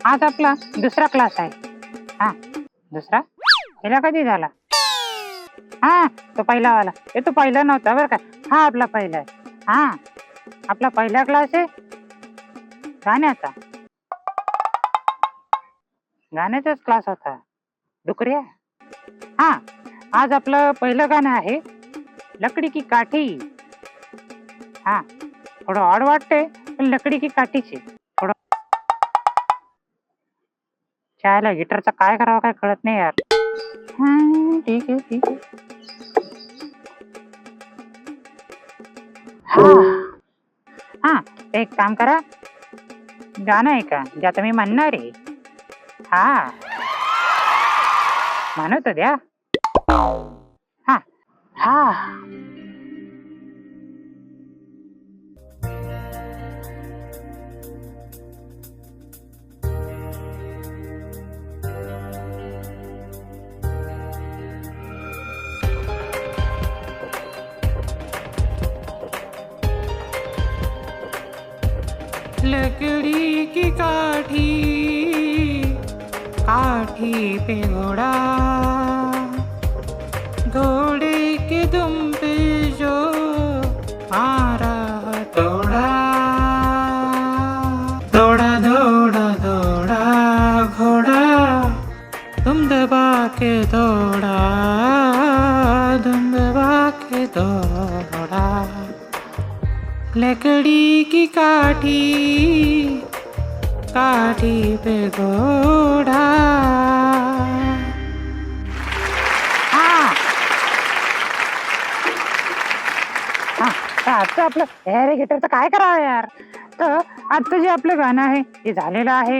आज आपला दुसरा क्लास आहे. हा, दुसरा पहिला कधी झाला? हा, तो पहिला वाला. तो पहिला नव्हता बरं का. हा आपला पहिला आहे. हा, आपला पहिला क्लास आहे गाण्याचा. गाण्याचाच क्लास होता डुकऱ्या. हा, आज आपलं पहिलं गाणं आहे लकडी की काठी. हा, थोडं ऑड वाटतंय पण लकडी की काठीची. थोडं चायला गिटारचा काय करावं काय कळत नाही यार. ठीक आहे ठीक आहे. हा हा, एक काम करा, गाणं आहे का जे आता मी म्हणणार आहे. हा, म्हणत द्या. हा हा, लकड़ी की काठी, काठी पे घोड़ा, घोड़े के दुम पे जो आ रहा दौड़ा, दौड़ा दौड़ा दौड़ा घोड़ा, तुम दबा के दौड़ा, तुम दबा के दौड़ा. लकड़ी की काठी, काठी पे घोड़ा. आजचं आपलं अरे गिटारचं काय करावं यार. तर आजचं जे आपलं गाणं आहे ते झालेलं आहे.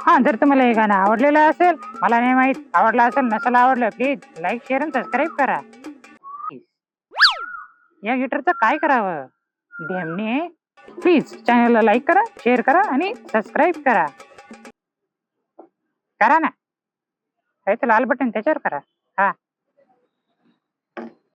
हा, जर तुम्हाला हे गाणं आवडलेलं असेल, मला नाही माहित आवडलं असेल नसेल आवडलं, प्लीज लाईक शेअर आणि सबस्क्राईब करा. या गिटारचं काय करावं डेमने. प्लीज चॅनलला लाईक करा, शेअर करा आणि सबस्क्राईब करा. करा ना. लाल बटन त्याच्यावर करा. हा.